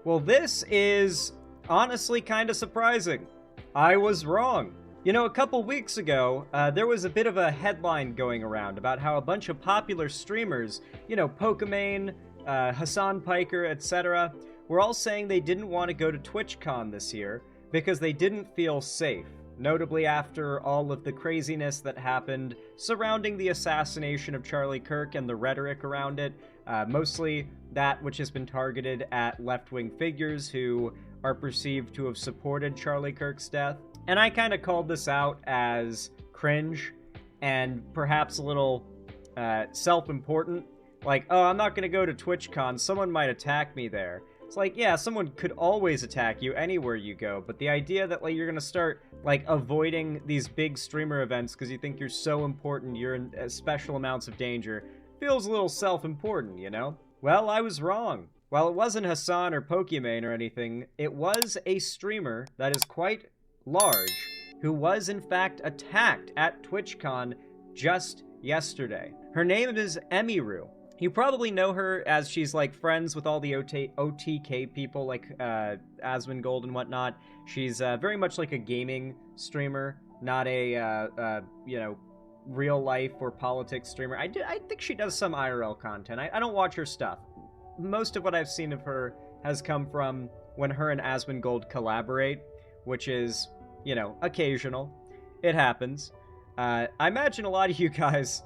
Well, this is honestly kind of surprising. I was wrong. You know, a couple weeks ago, there was a bit of a headline going around about how a bunch of popular streamers, you know, Pokimane, Hassan Piker, etc., were all saying they didn't want to go to TwitchCon this year because they didn't feel safe, notably after all of the craziness that happened surrounding the assassination of Charlie Kirk and the rhetoric around it, mostly that which has been targeted at left-wing figures who are perceived to have supported Charlie Kirk's death. And I kind of called this out as cringe and perhaps a little self-important. Like, oh, I'm not going to go to TwitchCon, someone might attack me there. It's like, yeah, someone could always attack you anywhere you go, but the idea that like you're going to start like avoiding these big streamer events because you think you're so important, you're in special amounts of danger, feels a little self-important, you know? Well, I was wrong. While it wasn't Hassan or Pokimane or anything, it was a streamer that is quite large who was in fact attacked at TwitchCon just yesterday. Her name is Emiru. You probably know her as she's like friends with all the OTK people like Asmongold and whatnot. She's very much like a gaming streamer, not a you know, real life or politics streamer. I think she does some IRL content. I don't watch her stuff. Most of what I've seen of her has come from when her and Asmongold collaborate, which is, you know, occasional. It happens. I imagine a lot of you guys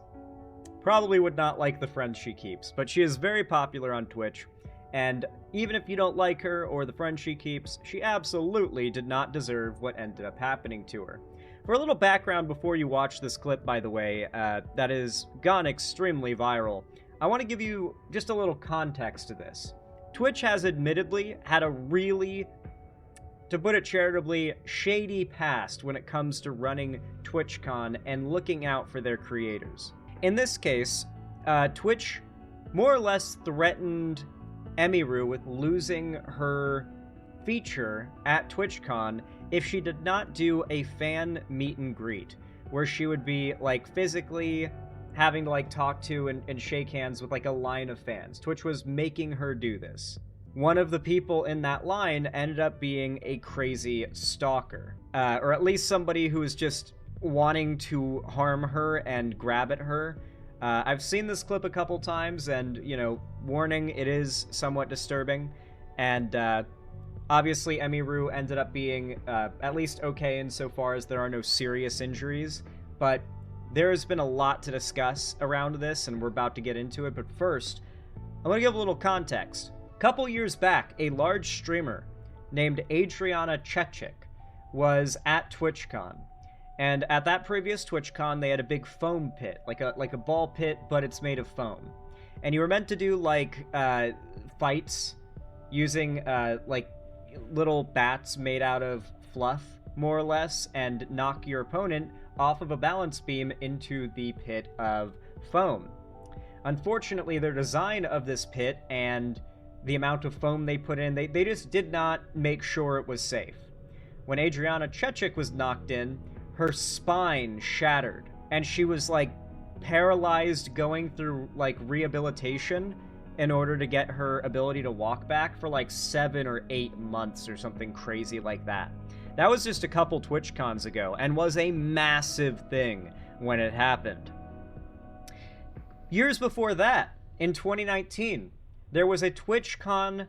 probably would not like the friends she keeps, but she is very popular on Twitch, and even if you don't like her or the friends she keeps, she absolutely did not deserve what ended up happening to her. For a little background before you watch this clip, by the way, that has gone extremely viral, I want to give you just a little context to this. Twitch has admittedly had a really, to put it charitably, shady past when it comes to running TwitchCon and looking out for their creators. In this case, Twitch more or less threatened Emiru with losing her feature at TwitchCon if she did not do a fan meet and greet, where she would be, like, physically having to, like, talk to and shake hands with, like, a line of fans. Twitch was making her do this. One of the people in that line ended up being a crazy stalker, or at least somebody who was just wanting to harm her and grab at her. I've seen this clip a couple times, and, you know, warning, it is somewhat disturbing, and obviously Emiru ended up being at least okay insofar as there are no serious injuries, but there has been a lot to discuss around this, and we're about to get into it. But first, I want to give a little context. A couple years back, a large streamer named Adriana Chechik was at TwitchCon. And at that previous TwitchCon, they had a big foam pit, like a ball pit, but it's made of foam. And you were meant to do, like, fights using, like, little bats made out of fluff, more or less, and knock your opponent off of a balance beam into the pit of foam. Unfortunately, their design of this pit and the amount of foam they put in, they just did not make sure it was safe. When Adriana Chechik was knocked in, her spine shattered, and she was, like, paralyzed going through, like, rehabilitation in order to get her ability to walk back for, like, 7 or 8 months or something crazy like that. That was just a couple TwitchCons ago, and was a massive thing when it happened. Years before that, in 2019, there was a TwitchCon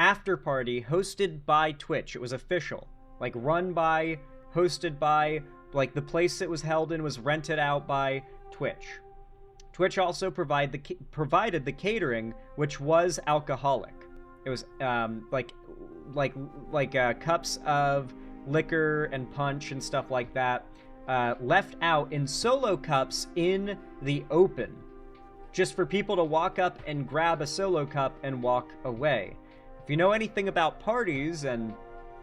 after-party hosted by Twitch. It was official. Like, run by, hosted by, like, the place it was held in was rented out by Twitch. Twitch also provided the catering, which was alcoholic. It was, cups of liquor and punch and stuff like that, left out in solo cups in the open, just for people to walk up and grab a solo cup and walk away. If you know anything about parties and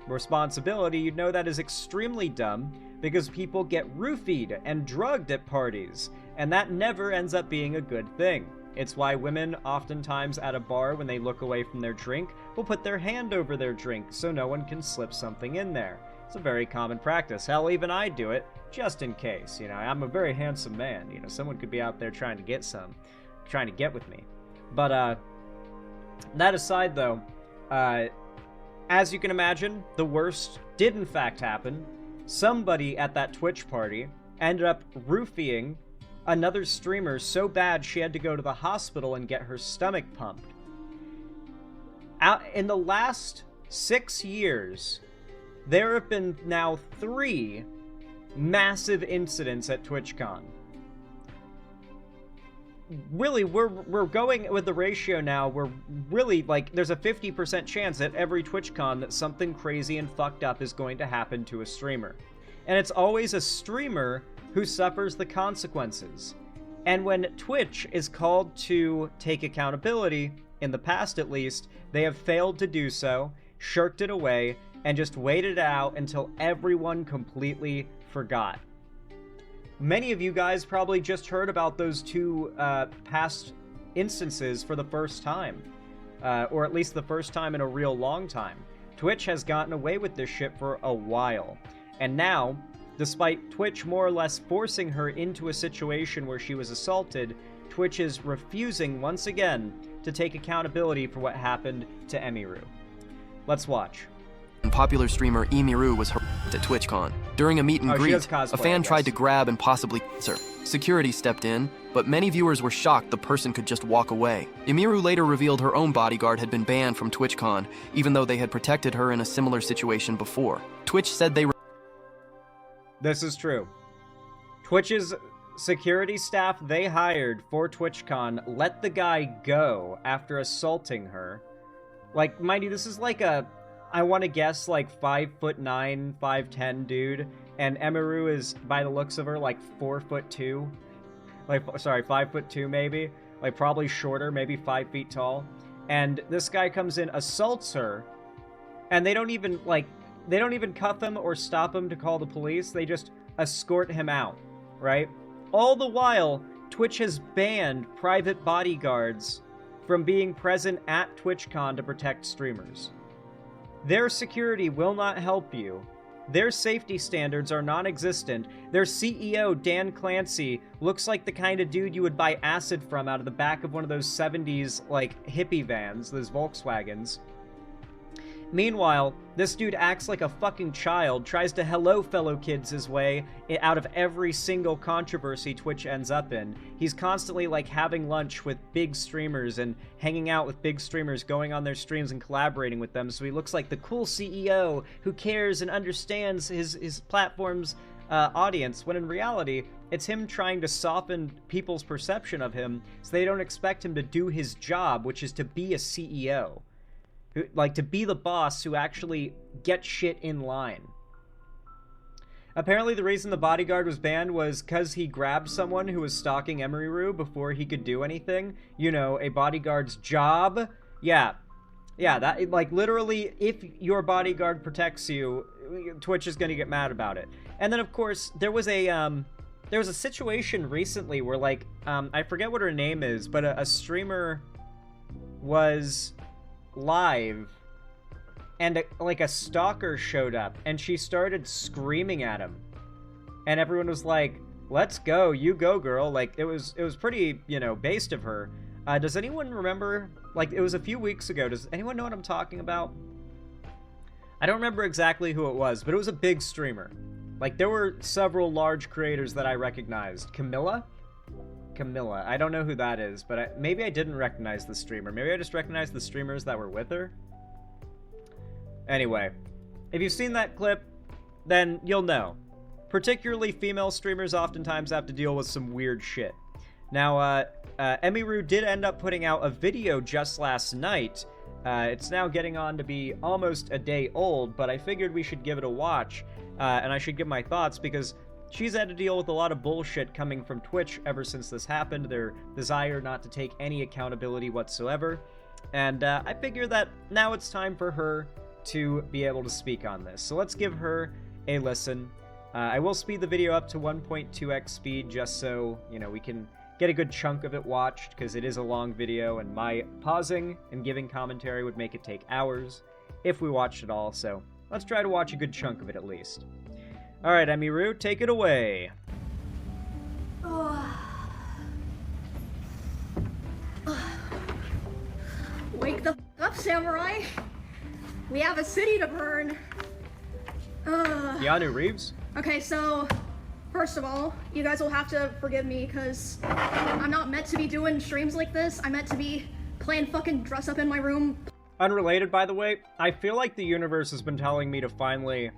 responsibility, you'd know that is extremely dumb, because people get roofied and drugged at parties, and that never ends up being a good thing. It's why women oftentimes at a bar, when they look away from their drink, will put their hand over their drink so no one can slip something in there. It's a very common practice. Hell, even I do it, just in case. You know, I'm a very handsome man. You know, someone could be out there trying to get with me. But, that aside, though, as you can imagine, the worst did in fact happen. Somebody at that Twitch party ended up roofing another streamer so bad she had to go to the hospital and get her stomach pumped. In the last 6 years, there have been now 3 massive incidents at TwitchCon. Really, we're going with the ratio now. We're really, like, there's a 50% chance at every TwitchCon that something crazy and fucked up is going to happen to a streamer. And it's always a streamer who suffers the consequences. And when Twitch is called to take accountability, in the past at least, they have failed to do so, shirked it away, and just waited it out until everyone completely forgot. Many of you guys probably just heard about those 2 past instances for the first time. Or at least the first time in a real long time. Twitch has gotten away with this shit for a while. And now, despite Twitch more or less forcing her into a situation where she was assaulted, Twitch is refusing once again to take accountability for what happened to Emiru. Let's watch. Popular streamer Emiru was harassed at TwitchCon. During a meet and greet, a fan tried to grab and possibly kiss her. Security stepped in, but many viewers were shocked the person could just walk away. Emiru later revealed her own bodyguard had been banned from TwitchCon, even though they had protected her in a similar situation before. Twitch said they... This is true. Twitch's security staff they hired for TwitchCon let the guy go after assaulting her. Like, mind you, this is like a... I want to guess, like, 5'9", 5'10" dude, and Emiru is, by the looks of her, like 4'2". Like, sorry, 5'2" maybe. Like, probably shorter, maybe 5 feet tall. And this guy comes in, assaults her, and they don't even, like, they don't even cuff him or stop him to call the police. They just escort him out, right? All the while, Twitch has banned private bodyguards from being present at TwitchCon to protect streamers. Their security will not help you. Their safety standards are non-existent. Their CEO, Dan Clancy, looks like the kind of dude you would buy acid from out of the back of one of those 70s, like, hippie vans, those Volkswagens. Meanwhile, this dude acts like a fucking child, tries to hello fellow kids his way out of every single controversy Twitch ends up in. He's constantly, like, having lunch with big streamers and hanging out with big streamers, going on their streams and collaborating with them, so he looks like the cool CEO who cares and understands his platform's audience, when in reality, it's him trying to soften people's perception of him so they don't expect him to do his job, which is to be a CEO. Like, to be the boss who actually gets shit in line. Apparently the reason the bodyguard was banned was because he grabbed someone who was stalking Emiru before he could do anything. You know, a bodyguard's job. Yeah, that, like, literally, if your bodyguard protects you, Twitch is gonna get mad about it. And then, of course, there was a situation recently where, like, I forget what her name is, but a streamer was live, and a stalker showed up, and she started screaming at him, and everyone was like, "Let's go, you go, girl." Like, it was pretty, you know, based of her. Does anyone remember? Like, it was a few weeks ago. Does anyone know what I'm talking about? I don't remember exactly who it was, but it was a big streamer. Like, there were several large creators that I recognized. Camilla, I don't know who that is, but maybe I didn't recognize the streamer. Maybe I just recognized the streamers that were with her. Anyway, if you've seen that clip, then you'll know. Particularly female streamers oftentimes have to deal with some weird shit. Now, Emiru did end up putting out a video just last night. It's now getting on to be almost a day old, but I figured we should give it a watch, and I should give my thoughts, because she's had to deal with a lot of bullshit coming from Twitch ever since this happened, their desire not to take any accountability whatsoever, and I figure that now it's time for her to be able to speak on this. So let's give her a listen. I will speed the video up to 1.2x speed just so, you know, we can get a good chunk of it watched, because it is a long video, and my pausing and giving commentary would make it take hours if we watched it all, so let's try to watch a good chunk of it at least. Alright, Emiru, take it away. Wake the f up, samurai! We have a city to burn. Keanu Reeves? Okay, so, first of all, you guys will have to forgive me, because I'm not meant to be doing streams like this. I'm meant to be playing fucking dress up in my room. Unrelated, by the way, I feel like the universe has been telling me to finally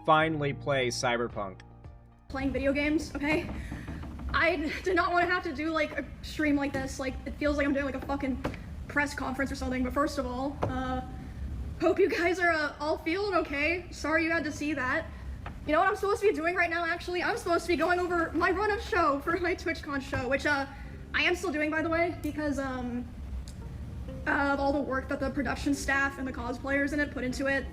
play Cyberpunk. Playing video games, okay? I did not want to have to do, like, a stream like this. Like, it feels like I'm doing, like, a fucking press conference or something. But first of all, hope you guys are all feeling okay. Sorry you had to see that. You know what I'm supposed to be doing right now, actually? I'm supposed to be going over my run-up show for my TwitchCon show, which, I am still doing, by the way, because, of all the work that the production staff and the cosplayers in it put into it.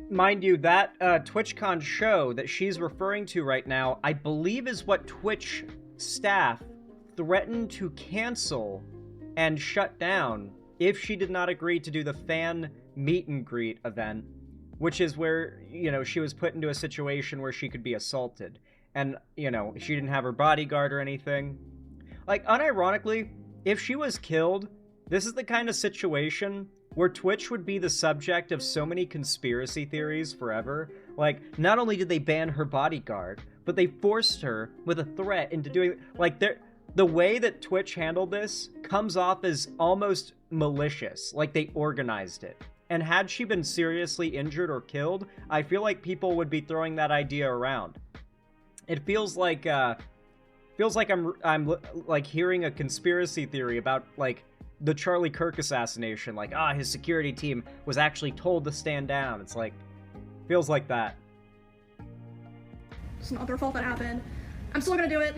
Mind you, that TwitchCon show that she's referring to right now, I believe is what Twitch staff threatened to cancel and shut down if she did not agree to do the fan meet and greet event, which is where, you know, she was put into a situation where she could be assaulted. And, you know, she didn't have her bodyguard or anything. Like, unironically, if she was killed, this is the kind of situation where Twitch would be the subject of so many conspiracy theories forever. Like, not only did they ban her bodyguard, but they forced her with a threat into doing, like, the way that Twitch handled this comes off as almost malicious, like they organized it. And had she been seriously injured or killed, I feel like people would be throwing that idea around. It feels like I'm like hearing a conspiracy theory about, like, the Charlie Kirk assassination, like, his security team was actually told to stand down. It's like, feels like that. It's not their fault that happened. I'm still gonna do it.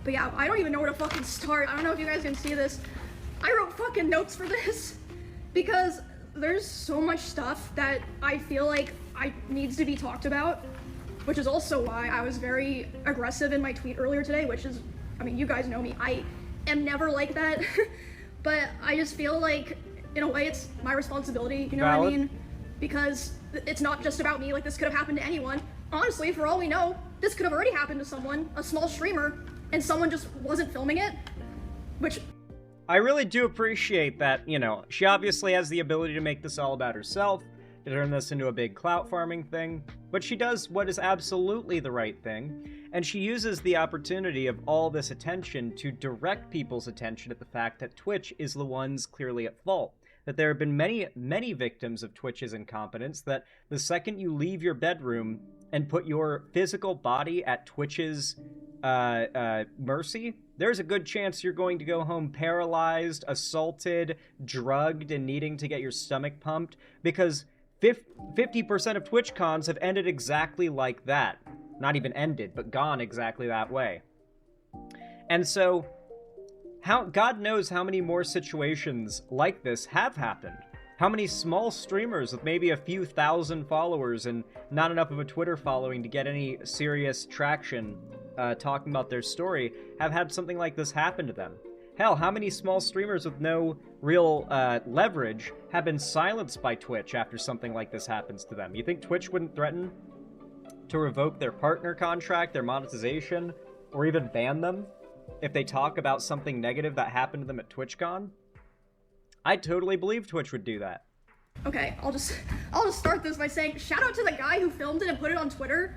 But yeah, I don't even know where to fucking start. I don't know if you guys can see this. I wrote fucking notes for this because there's so much stuff that I feel like needs to be talked about, which is also why I was very aggressive in my tweet earlier today, which is, I mean, you guys know me. I am never like that, but I just feel like, in a way, it's my responsibility, you know Valid. what I mean? Because it's not just about me, like, this could have happened to anyone. Honestly, for all we know, this could have already happened to someone, a small streamer, and someone just wasn't filming it, which... I really do appreciate that, you know, she obviously has the ability to make this all about herself, to turn this into a big clout farming thing, but she does what is absolutely the right thing, and she uses the opportunity of all this attention to direct people's attention at the fact that Twitch is the ones clearly at fault. That there have been many victims of Twitch's incompetence, that the second you leave your bedroom and put your physical body at Twitch's mercy, there's a good chance you're going to go home paralyzed, assaulted, drugged, and needing to get your stomach pumped, because 50% of TwitchCons have ended exactly like that. Not even ended, but gone exactly that way. And so, God knows how many more situations like this have happened. How many small streamers with maybe a few thousand followers and not enough of a Twitter following to get any serious traction talking about their story have had something like this happen to them. Hell, how many small streamers with no real leverage have been silenced by Twitch after something like this happens to them? You think Twitch wouldn't threaten to revoke their partner contract, their monetization, or even ban them if they talk about something negative that happened to them at TwitchCon? I totally believe Twitch would do that. Okay, I'll just start this by saying shout out to the guy who filmed it and put it on Twitter,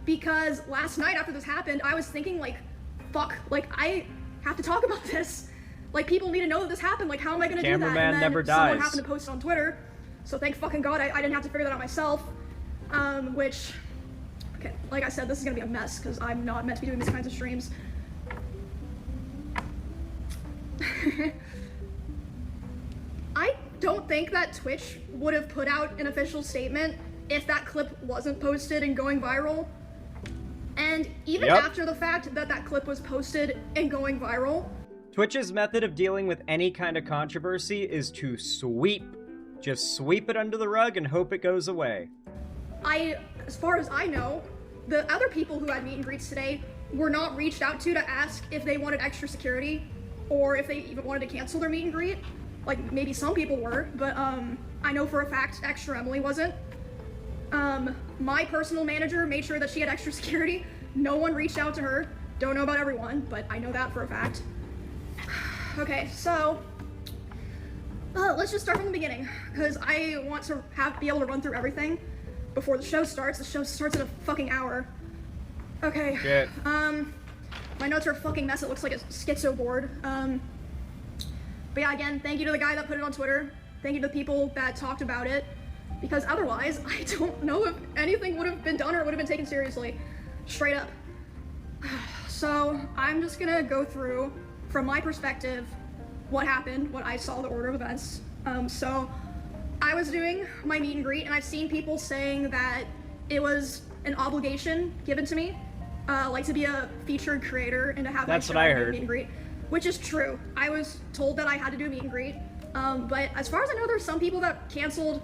because last night after this happened, I was thinking, like, fuck, like, I have to talk about this. Like, people need to know that this happened. Like, how am I gonna do that? Cameraman And then never someone dies. happened to post it on Twitter, so thank fucking God I didn't have to figure that out myself. Which, okay, like I said, this is gonna be a mess because I'm not meant to be doing these kinds of streams. I don't think that Twitch would have put out an official statement if that clip wasn't posted and going viral. And even after the fact that that clip was posted and going viral, Twitch's method of dealing with any kind of controversy is to sweep. Just sweep it under the rug and hope it goes away. as far as I know, the other people who had meet and greets today were not reached out to ask if they wanted extra security or if they even wanted to cancel their meet and greet. Like, maybe some people were, but I know for a fact Extra Emily wasn't. My personal manager made sure that she had extra security. No one reached out to her. Don't know about everyone, but I know that for a fact. Okay, so Let's just start from the beginning, because I want to be able to run through everything before the show starts. The show starts in a fucking hour. Okay. Shit. My notes are a fucking mess. It looks like a schizo board. But yeah, again, thank you to the guy that put it on Twitter. Thank you to the people that talked about it, because otherwise, I don't know if anything would have been done or it would have been taken seriously. Straight up. So, I'm just gonna go through, from my perspective, what happened, what I saw, the order of events. So I was doing my meet and greet, and I've seen people saying that it was an obligation given to me, like to be a featured creator and to have That's my what I show heard. meet and greet, which is true. I was told that I had to do a meet and greet, but as far as I know, there's some people that canceled.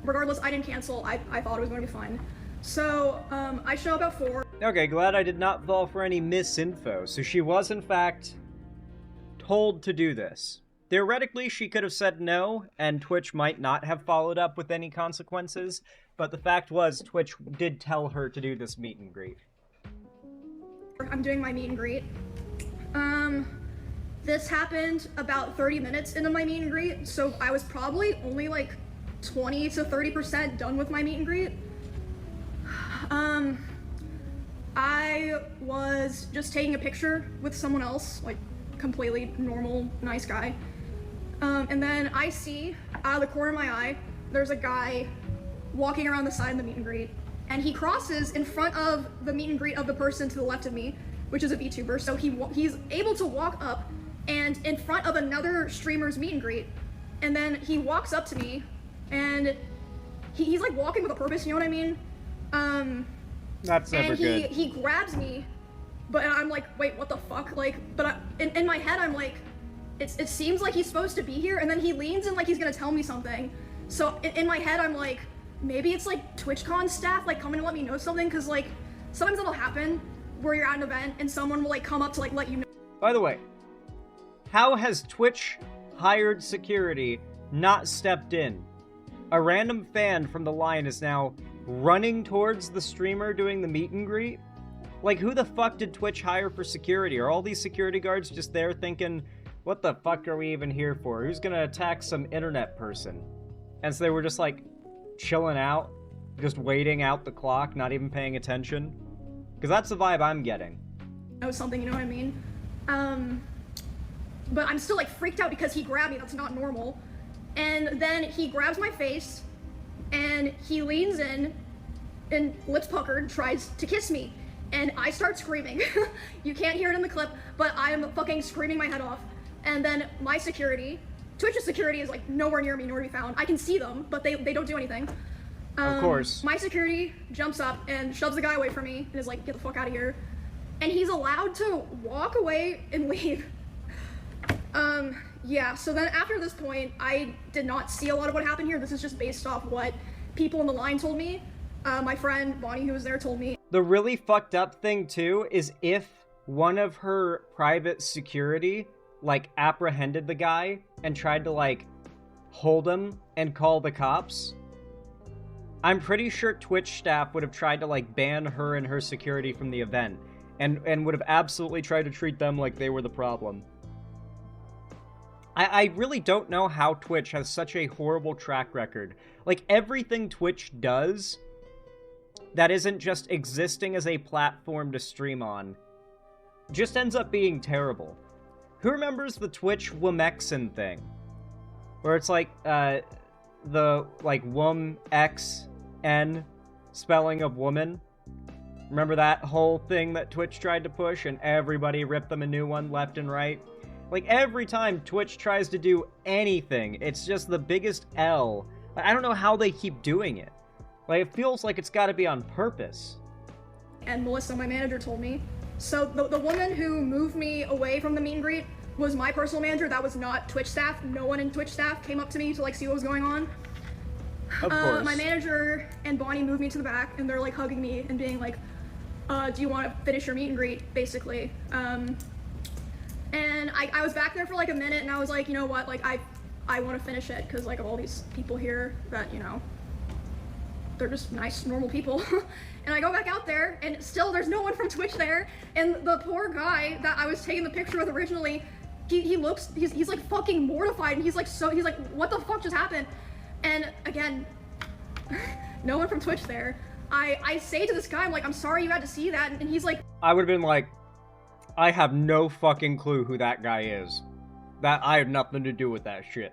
Regardless, I didn't cancel. I thought it was going to be fine. So I show up at 4. Okay, glad I did not fall for any misinfo. So she was, in fact, told to do this. Theoretically, she could have said no, and Twitch might not have followed up with any consequences, but the fact was, Twitch did tell her to do this meet and greet. I'm doing my meet and greet. This happened about 30 minutes into my meet and greet, so I was probably only like 20 to 30% done with my meet and greet. I was just taking a picture with someone else, like completely normal, nice guy. And then I see, out of the corner of my eye, there's a guy walking around the side of the meet and greet. And he crosses in front of the meet and greet of the person to the left of me, which is a VTuber. So he's able to walk up and in front of another streamer's meet and greet. And then he walks up to me and he's like walking with a purpose, you know what I mean? That's never good. And he grabs me, but I'm like, wait, what the fuck? Like, but in my head, I'm like, it seems like he's supposed to be here, and then he leans in like he's gonna tell me something. So in my head, I'm like, maybe it's like TwitchCon staff like coming to let me know something, because like sometimes it'll happen where you're at an event and someone will like come up to like let you know. By the way, how has Twitch hired security not stepped in? A random fan from the line is now running towards the streamer doing the meet and greet? Like, who the fuck did Twitch hire for security? Are all these security guards just there thinking, what the fuck are we even here for? Who's gonna attack some internet person? And so they were just like chilling out, just waiting out the clock, not even paying attention. Because that's the vibe I'm getting. Know something, you know what I mean? But I'm still like freaked out because he grabbed me. That's not normal. And then he grabs my face and he leans in and lips puckered tries to kiss me. And I start screaming. You can't hear it in the clip, but I am fucking screaming my head off. And then my security, Twitch's security is like nowhere near me, nor to be found. I can see them, but they don't do anything. Of course. My security jumps up and shoves the guy away from me and is like, get the fuck out of here. And he's allowed to walk away and leave. Yeah, so then after this point, I did not see a lot of what happened here. This is just based off what people in the line told me. My friend, Bonnie, who was there, told me. The really fucked up thing, too, is if one of her private security, like, apprehended the guy and tried to, like, hold him and call the cops, I'm pretty sure Twitch staff would have tried to, like, ban her and her security from the event and would have absolutely tried to treat them like they were the problem. I really don't know how Twitch has such a horrible track record. Like, everything Twitch does that isn't just existing as a platform to stream on just ends up being terrible. Who remembers the Twitch Womexen thing? Where it's like, the, like, Wom-X-N spelling of woman? Remember that whole thing that Twitch tried to push and everybody ripped them a new one left and right? Like, every time Twitch tries to do anything, it's just the biggest L. I don't know how they keep doing it. Like, it feels like it's gotta be on purpose. And Melissa, my manager, told me. So the woman who moved me away from the meet and greet was my personal manager. That was not Twitch staff. No one in Twitch staff came up to me to, like, see what was going on. Of course. My manager and Bonnie moved me to the back, and they're, like, hugging me and being like, do you want to finish your meet and greet, basically. And I was back there for like a minute and I was like, you know what, like I want to finish it because like of all these people here that, you know, they're just nice, normal people. And I go back out there and still there's no one from Twitch there. And the poor guy that I was taking the picture with originally he's like fucking mortified, and he's like, what the fuck just happened? And again, no one from Twitch there. I say to this guy, I'm like, I'm sorry you had to see that, and he's like, I would have been like, I have no fucking clue who that guy is. That I have nothing to do with that shit.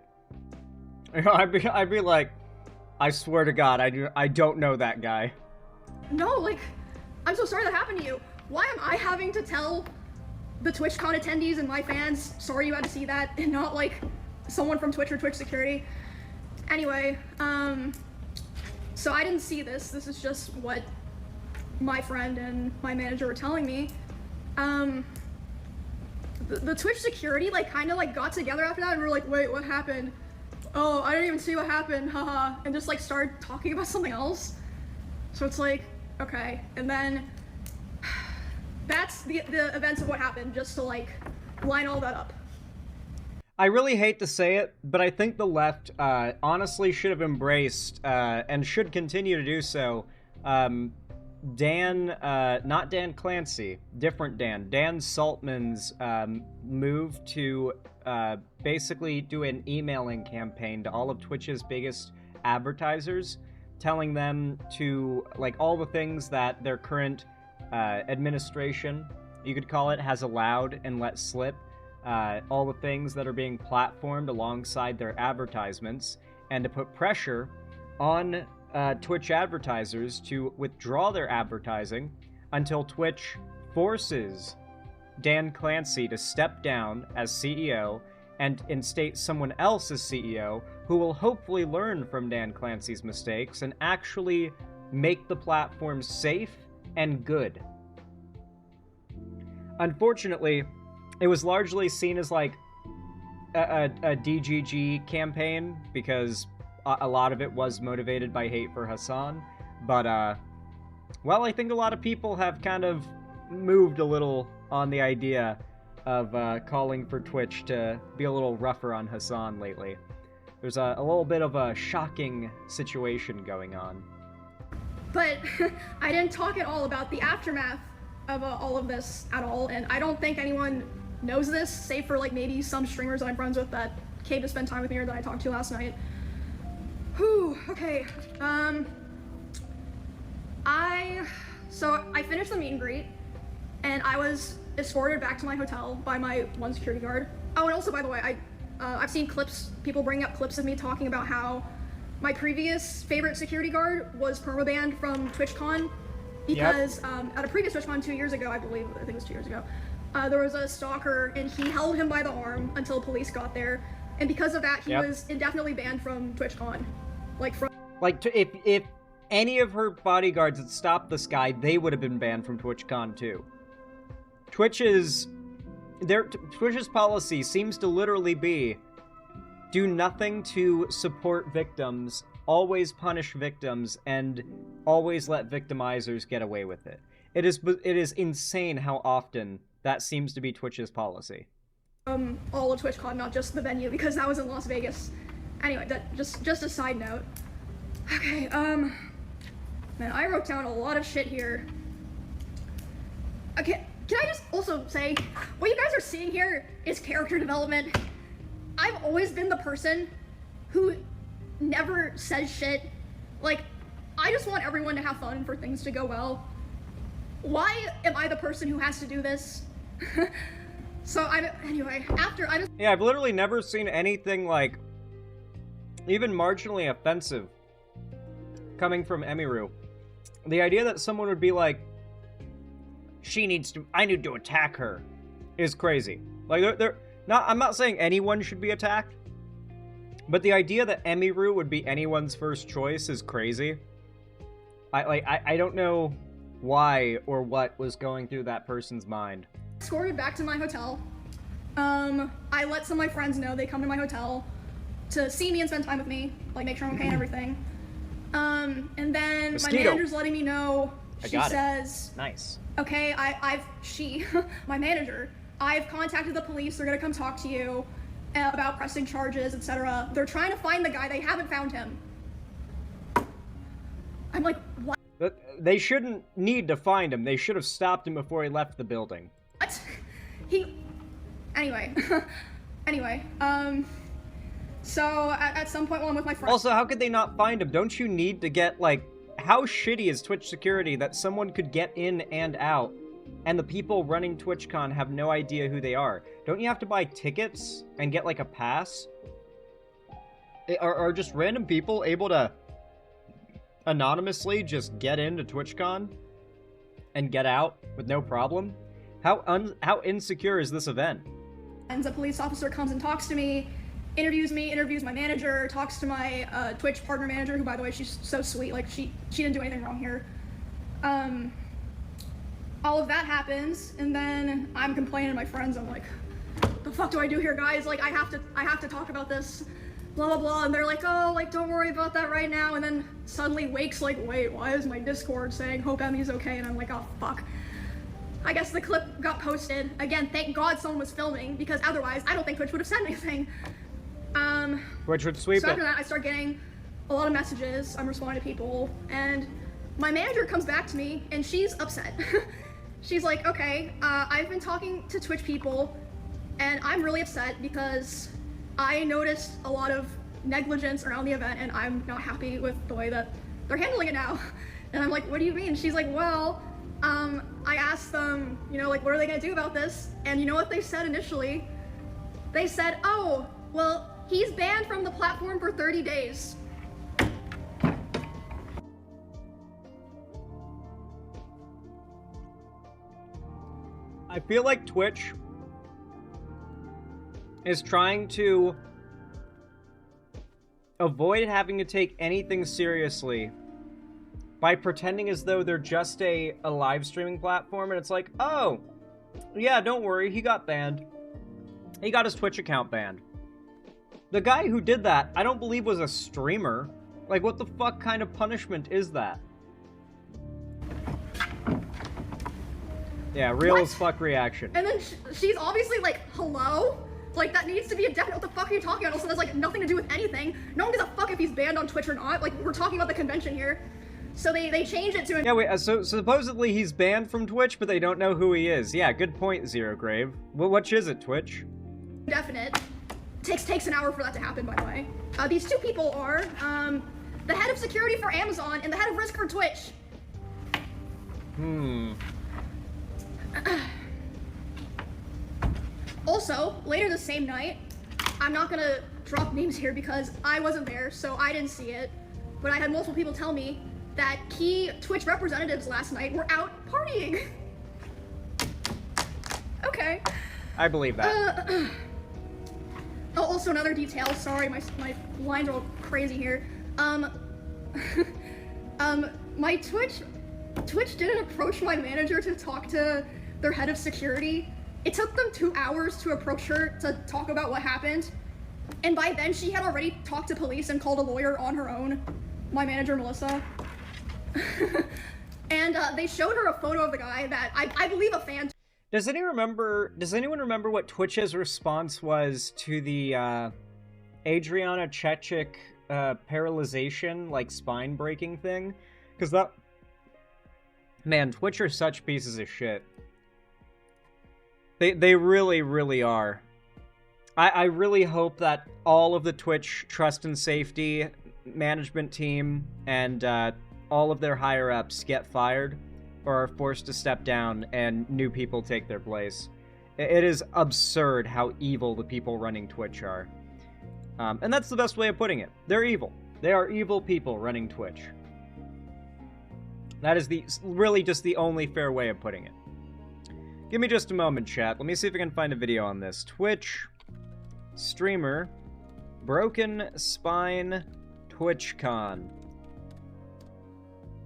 I'd be like, I swear to God, I don't know that guy. No, like, I'm so sorry that happened to you. Why am I having to tell the TwitchCon attendees and my fans, sorry you had to see that, and not like someone from Twitch or Twitch security? Anyway, so I didn't see this. This is just what my friend and my manager were telling me. The Twitch security like kind of like got together after that, and we were like, wait, what happened? Oh, I didn't even see what happened, haha, and just like started talking about something else. So it's like, okay, and then that's the events of what happened, just to like line all that up. I really hate to say it, but I think the left honestly should have embraced and should continue to do so. Not Dan Clancy, different Dan Saltman's move to basically do an emailing campaign to all of Twitch's biggest advertisers, telling them to, like, all the things that their current administration, you could call it, has allowed and let slip, all the things that are being platformed alongside their advertisements, and to put pressure on Twitch advertisers to withdraw their advertising until Twitch forces Dan Clancy to step down as CEO and instate someone else as CEO who will hopefully learn from Dan Clancy's mistakes and actually make the platform safe and good. Unfortunately, it was largely seen as like a DGG campaign because a lot of it was motivated by hate for Hassan, but well, I think a lot of people have kind of moved a little on the idea of calling for Twitch to be a little rougher on Hassan lately. There's a little bit of a shocking situation going on. But I didn't talk at all about the aftermath of all of this at all, and I don't think anyone knows this, save for like maybe some streamers that I'm friends with that came to spend time with me or that I talked to last night. Whew, okay, so I finished the meet and greet, and I was escorted back to my hotel by my one security guard. Oh, and also, by the way, I've seen clips, people bringing up clips of me talking about how my previous favorite security guard was permabanned from TwitchCon because at a previous TwitchCon 2 years ago, I think it was 2 years ago, there was a stalker and he held him by the arm until police got there, and because of that, he was indefinitely banned from TwitchCon. If any of her bodyguards had stopped this guy, they would have been banned from TwitchCon too. Twitch's policy seems to literally be do nothing to support victims, always punish victims, and always let victimizers get away with it. It is insane how often that seems to be Twitch's policy. All of TwitchCon, not just the venue, because that was in Las Vegas. Anyway, that just a side note. Okay, man, I wrote down a lot of shit here. Okay, can I just also say, what you guys are seeing here is character development. I've always been the person who never says shit. Like, I just want everyone to have fun and for things to go well. Why am I the person who has to do this? So anyway, yeah, I've literally never seen anything like even marginally offensive coming from Emiru. The idea that someone would be like, I need to attack her, is crazy. Like, I'm not saying anyone should be attacked, but the idea that Emiru would be anyone's first choice is crazy. I don't know why or what was going through that person's mind. Escorted back to my hotel. I let some of my friends know they come to my hotel to see me and spend time with me, like make sure I'm okay and everything. And then Mosquito. My manager's letting me know. She says, nice. Okay, my manager, I've contacted the police. They're gonna come talk to you about pressing charges, etc. They're trying to find the guy. They haven't found him. I'm like, what? They shouldn't need to find him. They should have stopped him before he left the building. What? Anyway. So at some point while I'm with my friends... Also, how could they not find him? Don't you need to get, like... How shitty is Twitch security that someone could get in and out, and the people running TwitchCon have no idea who they are? Don't you have to buy tickets and get, like, a pass? Are just random people able to anonymously just get into TwitchCon and get out with no problem? How insecure is this event? And a police officer comes and talks to me, interviews my manager, talks to my Twitch partner manager, who, by the way, she's so sweet. Like, she didn't do anything wrong here. All of that happens, and then I'm complaining to my friends. I'm like, the fuck do I do here, guys? Like, I have to talk about this, blah, blah, blah. And they're like, oh, like, don't worry about that right now. And then suddenly Wake's like, wait, why is my Discord saying hope Emmy's okay? And I'm like, oh, fuck. I guess the clip got posted. Again, thank God someone was filming, because otherwise I don't think Twitch would have said anything. Twitch would sweep so after that, I start getting a lot of messages. I'm responding to people, and my manager comes back to me, and she's upset. She's like, okay, I've been talking to Twitch people, and I'm really upset because I noticed a lot of negligence around the event, and I'm not happy with the way that they're handling it now. And I'm like, what do you mean? She's like, well, I asked them, you know, like, what are they gonna do about this? And you know what they said initially? They said, oh, well, he's banned from the platform for 30 days. I feel like Twitch is trying to avoid having to take anything seriously by pretending as though they're just a live streaming platform, and it's like, oh, yeah, don't worry, he got banned. He got his Twitch account banned. The guy who did that, I don't believe was a streamer. Like, what the fuck kind of punishment is that? Yeah, real as fuck reaction. And then she's obviously like, hello? Like, that needs to be a definite, what the fuck are you talking about? Also, that's like nothing to do with anything. No one gives a fuck if he's banned on Twitch or not. Like, we're talking about the convention here. So they changed it to... Yeah, wait, so supposedly he's banned from Twitch, but they don't know who he is. Yeah, good point, Zero Grave. Well, which is it, Twitch? Definite. Takes an hour for that to happen, by the way. These two people are, the head of security for Amazon and the head of risk for Twitch. Also, later the same night, I'm not gonna drop names here because I wasn't there, so I didn't see it, but I had multiple people tell me that key Twitch representatives last night were out partying. Okay. I believe that. Oh, also another detail, sorry, my lines are all crazy here. My Twitch didn't approach my manager to talk to their head of security. It took them 2 hours to approach her to talk about what happened. And by then she had already talked to police and called a lawyer on her own. My manager, Melissa. And they showed her a photo of the guy that I believe a fan. Does anyone remember what Twitch's response was to the Adriana Chechik paralyzation, like spine breaking thing? Because that... Man, Twitch are such pieces of shit. They really, really are. I really hope that all of the Twitch trust and safety management team and all of their higher-ups get fired or are forced to step down and new people take their place. It is absurd how evil the people running Twitch are. And that's the best way of putting it. They're evil. They are evil people running Twitch. That is really just the only fair way of putting it. Give me just a moment, chat. Let me see if I can find a video on this. Twitch streamer broken spine TwitchCon.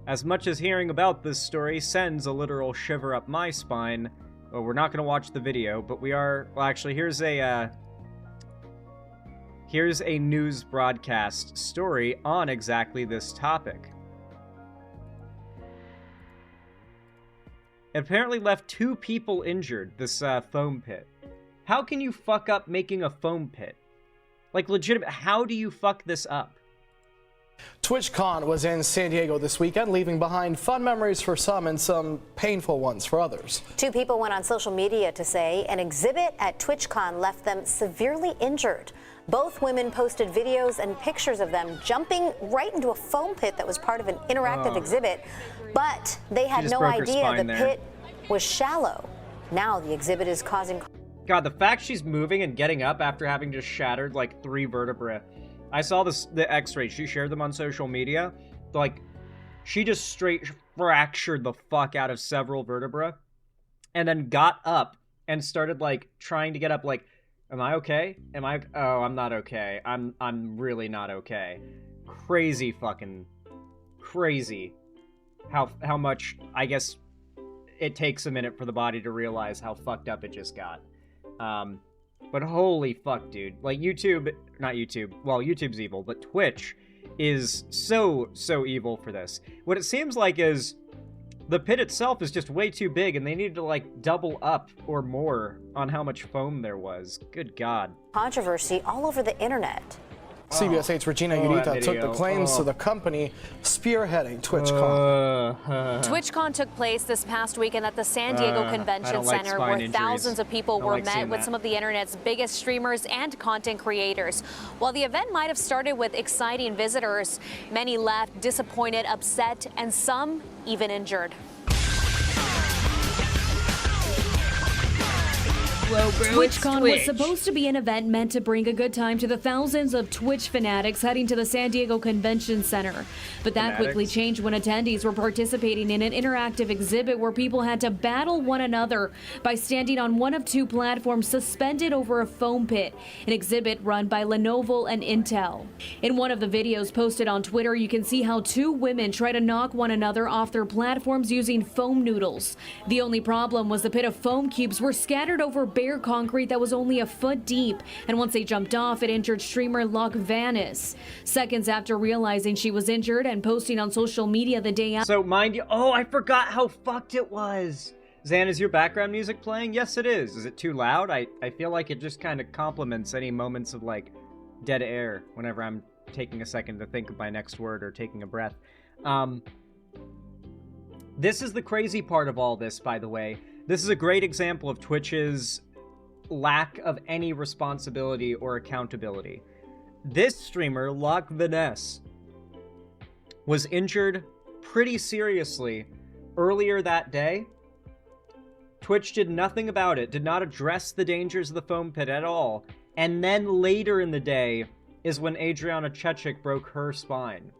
As much as hearing about this story sends a literal shiver up my spine, well, we're not going to watch the video, but we are... Well, actually, here's a news broadcast story on exactly this topic. It apparently left 2 people injured, this foam pit. How can you fuck up making a foam pit? Like, legitimate, how do you fuck this up? TwitchCon was in San Diego this weekend, leaving behind fun memories for some and some painful ones for others. Two people went on social media to say an exhibit at TwitchCon left them severely injured. Both women posted videos and pictures of them jumping right into a foam pit that was part of an interactive exhibit, but they had no idea the pit was shallow. Now the exhibit is causing... God, the fact she's moving and getting up after having just shattered like 3 vertebrae. I saw the x-rays. She shared them on social media. Like, she just straight fractured the fuck out of several vertebrae and then got up and started like trying to get up like, am I okay? Oh, I'm not okay. I'm really not okay. Crazy fucking crazy how much, I guess, it takes a minute for the body to realize how fucked up it just got. But holy fuck, dude. Like, not YouTube, well, YouTube's evil, but Twitch is so evil for this. What it seems like is the pit itself is just way too big, and they needed to, like, double up or more on how much foam there was. Good God. Controversy all over the internet. CBS 8's Regina Urita took the claims to the company spearheading TwitchCon. TwitchCon took place this past weekend at the San Diego Convention Center, where thousands of people were met with some of the internet's biggest streamers and content creators. While the event might have started with exciting visitors, many left disappointed, upset, and some even injured. TwitchCon was supposed to be an event meant to bring a good time to the thousands of Twitch fanatics heading to the San Diego Convention Center. But that quickly changed when attendees were participating in an interactive exhibit where people had to battle one another by standing on one of 2 platforms suspended over a foam pit, an exhibit run by Lenovo and Intel. In one of the videos posted on Twitter, you can see how 2 women try to knock one another off their platforms using foam noodles. The only problem was the pit of foam cubes were scattered over bare concrete that was only a foot deep, and once they jumped off, it injured streamer Locke Vanis. Seconds after realizing she was injured and posting on social media the day after. So mind you, oh, I forgot how fucked it was. Zan, is your background music playing? Yes, it is. Is it too loud? I feel like it just kind of complements any moments of like dead air whenever I'm taking a second to think of my next word or taking a breath. This is the crazy part of all this, by the way. This is a great example of Twitch's lack of any responsibility or accountability. This streamer, Locke Vanis, was injured pretty seriously earlier that day. Twitch did nothing about it, did not address the dangers of the foam pit at all, and then later in the day is when Adriana Chechik broke her spine.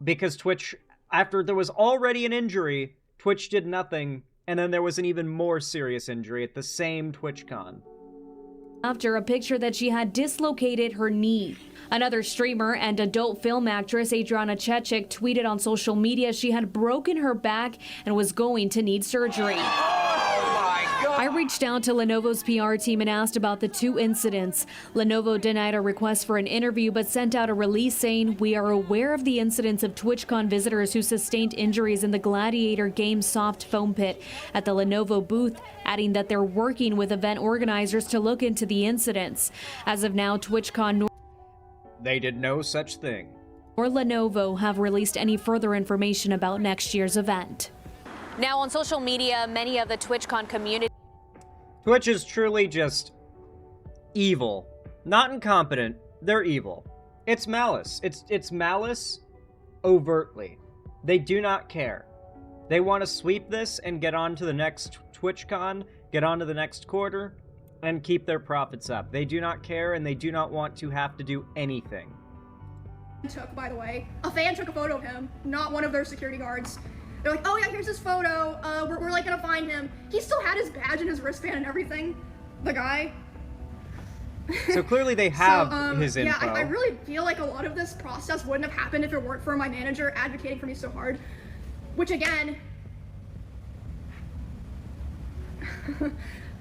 Because Twitch, after there was already an injury, Twitch did nothing, and then there was an even more serious injury at the same TwitchCon. After a picture that she had dislocated her knee. Another streamer and adult film actress, Adriana Chechik, tweeted on social media she had broken her back and was going to need surgery. I reached out to Lenovo's PR team and asked about the 2 incidents. Lenovo denied a request for an interview but sent out a release saying, "We are aware of the incidents of TwitchCon visitors who sustained injuries in the Gladiator game soft foam pit at the Lenovo booth," adding that they're working with event organizers to look into the incidents. As of now, TwitchCon they did no such thing. Or Lenovo have released any further information about next year's event. Now on social media, many of the TwitchCon community. Twitch is truly just evil. Not incompetent, they're evil. It's malice. It's malice overtly. They do not care. They want to sweep this and get on to the next TwitchCon, get on to the next quarter, and keep their profits up. They do not care, and they do not want to have to do anything. By the way, a fan took a photo of him, not one of their security guards. They're like, "Oh yeah, here's his photo. We're like gonna find him." He still had his badge and his wristband and everything. The guy. So clearly they have his info. Yeah, I really feel like a lot of this process wouldn't have happened if it weren't for my manager advocating for me so hard. Which again,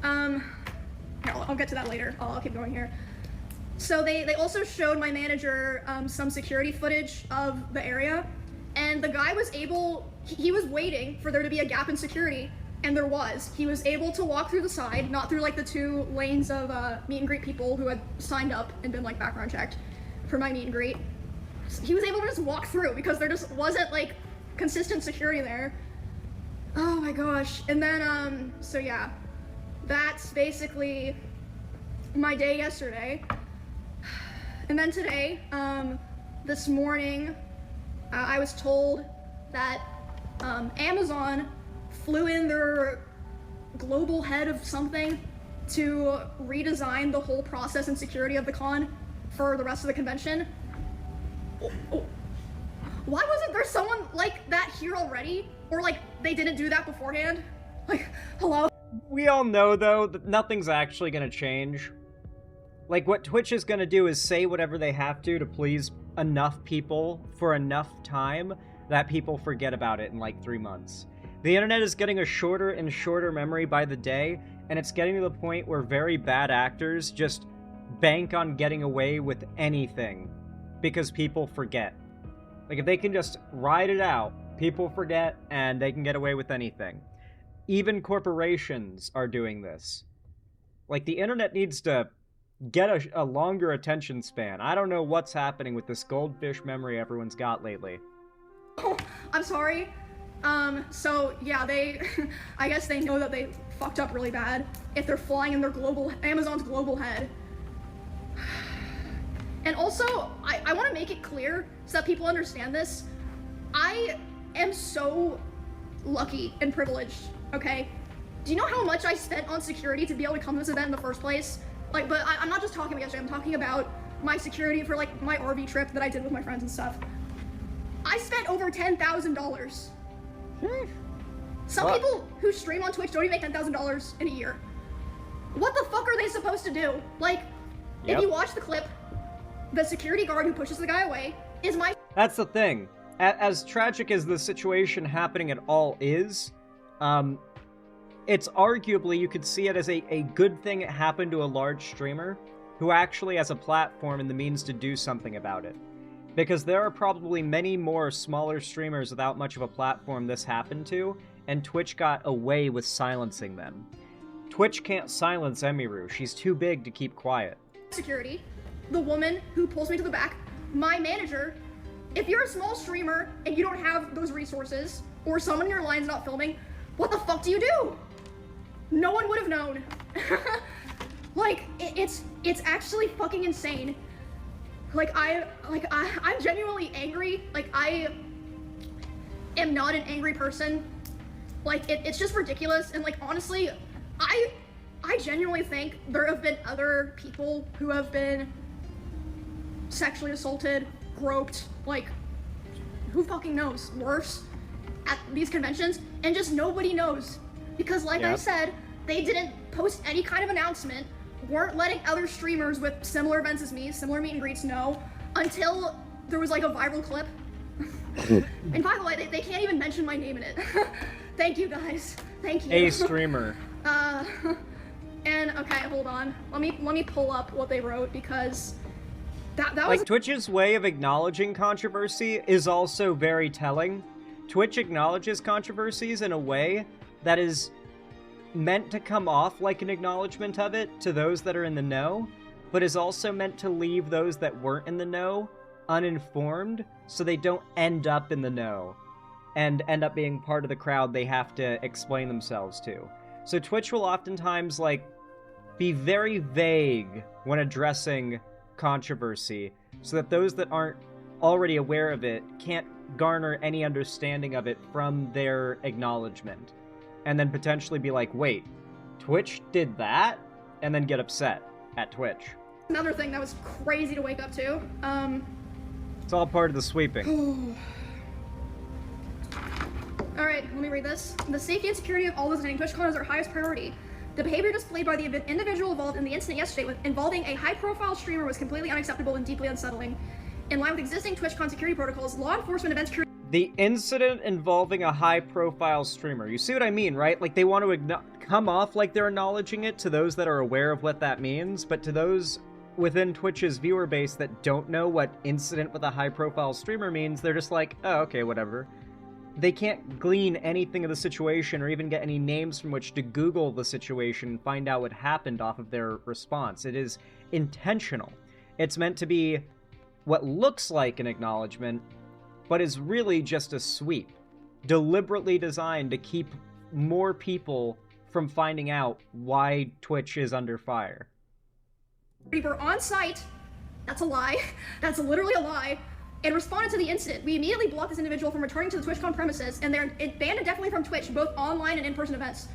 I'll get to that later. I'll keep going here. So they also showed my manager some security footage of the area, and the guy was able, he was waiting for there to be a gap in security, and there was. He was able to walk through the side, not through like the 2 lanes of meet and greet people who had signed up and been like background checked for my meet and greet. he was able to just walk through because there just wasn't like consistent security there. Oh my gosh. And then so yeah, that's basically my day yesterday. And then today, this morning, I was told that Amazon flew in their global head of something to redesign the whole process and security of the con for the rest of the convention. Why wasn't there someone like that here already? Or like they didn't do that beforehand? Like, hello? We all know though that nothing's actually gonna change. Like, what Twitch is gonna do is say whatever they have to please enough people for enough time that people forget about it in like 3 months. The internet is getting a shorter and shorter memory by the day, and it's getting to the point where very bad actors just bank on getting away with anything because people forget. Like, if they can just ride it out, people forget, and they can get away with anything. Even corporations are doing this. Like, the internet needs to get a longer attention span. I don't know what's happening with this goldfish memory everyone's got lately. Oh, I'm sorry. So yeah, they, I guess they know that they fucked up really bad if they're flying in their Amazon's global head. And also, I want to make it clear so that people understand this. I am so lucky and privileged, okay? Do you know how much I spent on security to be able to come to this event in the first place? Like, but I'm not just talking about yesterday, I'm talking about my security for like my RV trip that I did with my friends and stuff. I spent over $10,000. Some people who stream on Twitch don't even make $10,000 in a year. What the fuck are they supposed to do? Like, if you watch the clip, the security guard who pushes the guy away is my— That's the thing. As tragic as the situation happening at all is, it's arguably, you could see it as a good thing it happened to a large streamer who actually has a platform and the means to do something about it. Because there are probably many more smaller streamers without much of a platform this happened to, and Twitch got away with silencing them. Twitch can't silence Emiru. She's too big to keep quiet. Security, the woman who pulls me to the back, my manager. If you're a small streamer and you don't have those resources, or someone in your line's not filming, what the fuck do you do? No one would have known. Like, it's actually fucking insane. Like, I'm genuinely angry. Like, I am not an angry person. Like, it's just ridiculous. And like, honestly, I genuinely think there have been other people who have been sexually assaulted, groped, like, who fucking knows, worse, at these conventions, and just nobody knows. Because like I said, they didn't post any kind of announcement, weren't letting other streamers with similar events as me, similar meet and greets know, until there was like a viral clip. And by the way, they can't even mention my name in it. Thank you guys, thank you. A streamer. And okay, hold on. Let me pull up what they wrote, because that was like, Twitch's way of acknowledging controversy is also very telling. Twitch acknowledges controversies in a way that is meant to come off like an acknowledgement of it to those that are in the know, but is also meant to leave those that weren't in the know uninformed, so they don't end up in the know and end up being part of the crowd they have to explain themselves to. So Twitch will oftentimes, like, be very vague when addressing controversy, so that those that aren't already aware of it can't garner any understanding of it from their acknowledgement, and then potentially be like, wait, Twitch did that? And then get upset at Twitch. Another thing that was crazy to wake up to. It's all part of the sweeping. Alright, let me read this. The safety and security of all those attending TwitchCon is our highest priority. The behavior displayed by the individual involved in the incident yesterday involving a high-profile streamer was completely unacceptable and deeply unsettling. In line with existing TwitchCon security protocols, law enforcement event security— The incident involving a high-profile streamer. You see what I mean, right? Like, they want to come off like they're acknowledging it to those that are aware of what that means, but to those within Twitch's viewer base that don't know what incident with a high-profile streamer means, they're just like, oh, okay, whatever. They can't glean anything of the situation or even get any names from which to Google the situation and find out what happened off of their response. It is intentional. It's meant to be what looks like an acknowledgement, but is really just a sweep, deliberately designed to keep more people from finding out why Twitch is under fire. We were on site. That's a lie. That's literally a lie. And responded to the incident. We immediately blocked this individual from returning to the TwitchCon premises, and they're banned indefinitely from Twitch, both online and in-person events.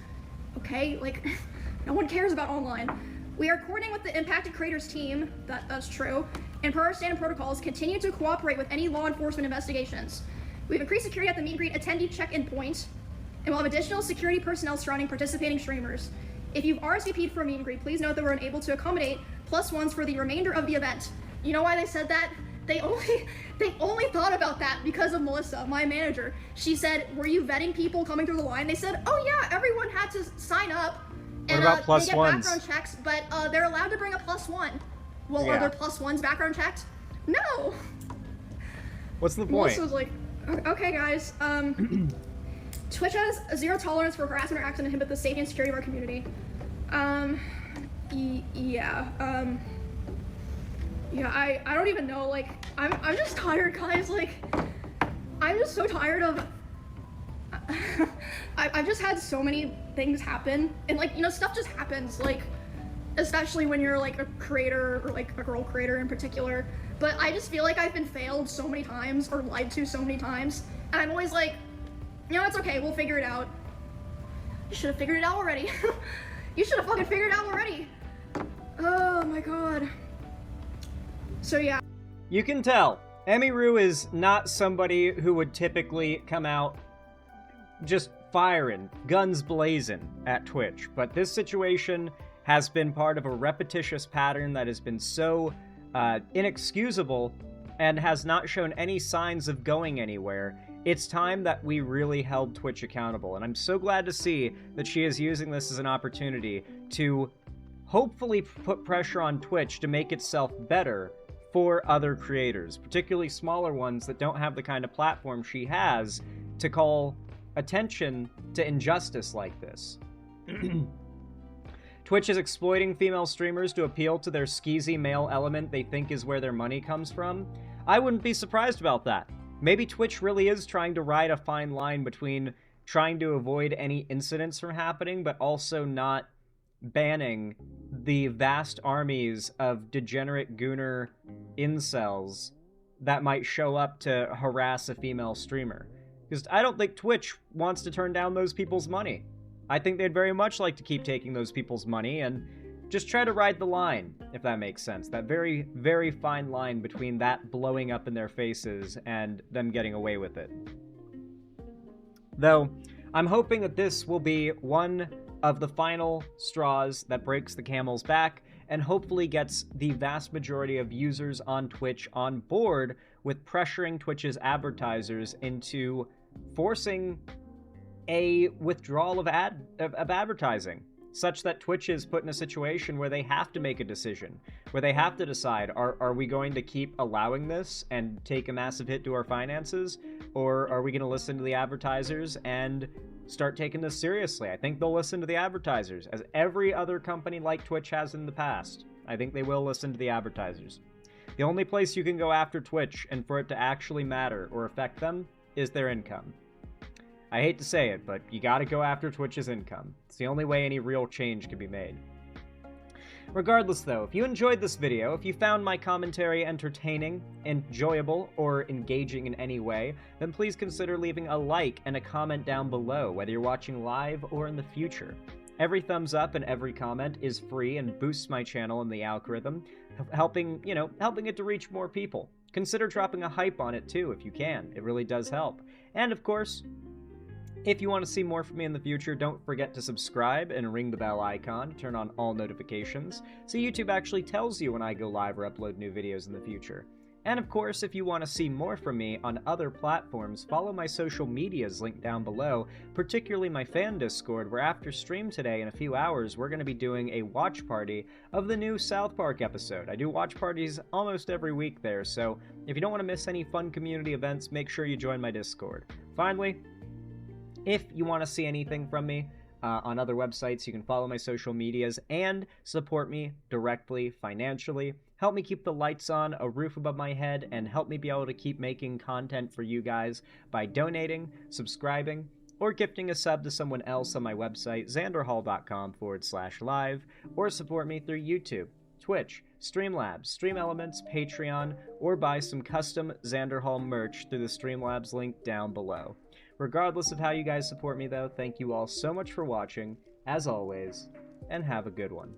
Okay, like, no one cares about online. We are coordinating with the impacted creators team, that's true, and per our standard protocols, continue to cooperate with any law enforcement investigations. We've increased security at the meet and greet attendee check-in point, and we'll have additional security personnel surrounding participating streamers. If you've RSVP'd for a meet and greet, please note that we're unable to accommodate +1s for the remainder of the event. You know why they said that? They only thought about that because of Melissa, my manager. She said, were you vetting people coming through the line? They said, oh yeah, everyone had to sign up. And what about they get +1s? Background checks, but they're allowed to bring a +1. Well, yeah. Are there +1s background checked? No. What's the point? Melissa was like, okay guys, Twitch has a zero tolerance for harassment or acts that inhibit the safety and security of our community. Yeah, I don't even know, like, I'm just tired, guys, like, I'm just so tired of, I've just had so many things happen, and, like, you know, stuff just happens, like, especially when you're, like, a creator, or, like, a girl creator in particular, but I just feel like I've been failed so many times, or lied to so many times, and I'm always like, you know, it's okay, we'll figure it out. You should have figured it out already. You should have fucking figured it out already. Oh my god. So yeah. You can tell, Emiru is not somebody who would typically come out just firing, guns blazing at Twitch, but this situation has been part of a repetitious pattern that has been so inexcusable and has not shown any signs of going anywhere. It's time that we really held Twitch accountable, and I'm so glad to see that she is using this as an opportunity to hopefully put pressure on Twitch to make itself better for other creators, particularly smaller ones that don't have the kind of platform she has to call attention to injustice like this. Twitch is exploiting female streamers to appeal to their skeezy male element they think is where their money comes from. I wouldn't be surprised about that. Maybe Twitch really is trying to ride a fine line between trying to avoid any incidents from happening, but also not banning the vast armies of degenerate gooner incels that might show up to harass a female streamer. Because I don't think Twitch wants to turn down those people's money. I think they'd very much like to keep taking those people's money and just try to ride the line, if that makes sense. That very, very fine line between that blowing up in their faces and them getting away with it. Though, I'm hoping that this will be one of the final straws that breaks the camel's back and hopefully gets the vast majority of users on Twitch on board with pressuring Twitch's advertisers into forcing a withdrawal of advertising, such that Twitch is put in a situation where they have to make a decision, where they have to decide, are we going to keep allowing this and take a massive hit to our finances, or are we going to listen to the advertisers and start taking this seriously? I think they'll listen to the advertisers, as every other company like Twitch has in the past. I think they will listen to the advertisers. The only place you can go after Twitch and for it to actually matter or affect them is their income. I hate to say it, but you gotta go after Twitch's income. It's the only way any real change can be made. Regardless though, if you enjoyed this video, if you found my commentary entertaining, enjoyable, or engaging in any way, then please consider leaving a like and a comment down below, whether you're watching live or in the future. Every thumbs up and every comment is free and boosts my channel in the algorithm, helping it to reach more people. Consider dropping a hype on it too if you can. It really does help. And of course, if you want to see more from me in the future, don't forget to subscribe and ring the bell icon to turn on all notifications, so YouTube actually tells you when I go live or upload new videos in the future. And of course, if you want to see more from me on other platforms, follow my social medias linked down below, particularly my fan Discord, where after stream today in a few hours, we're going to be doing a watch party of the new South Park episode. I do watch parties almost every week there, so if you don't want to miss any fun community events, make sure you join my Discord. Finally, if you want to see anything from me, on other websites. You can follow my social medias and support me directly financially. Help me keep the lights on, a roof above my head, and help me be able to keep making content for you guys by donating, subscribing, or gifting a sub to someone else on my website, xanderhall.com/live, or support me through YouTube, Twitch, Streamlabs, Stream Elements, Patreon, or buy some custom Xander Hall merch through the Streamlabs link down below. Regardless of how you guys support me though, thank you all so much for watching, as always, and have a good one.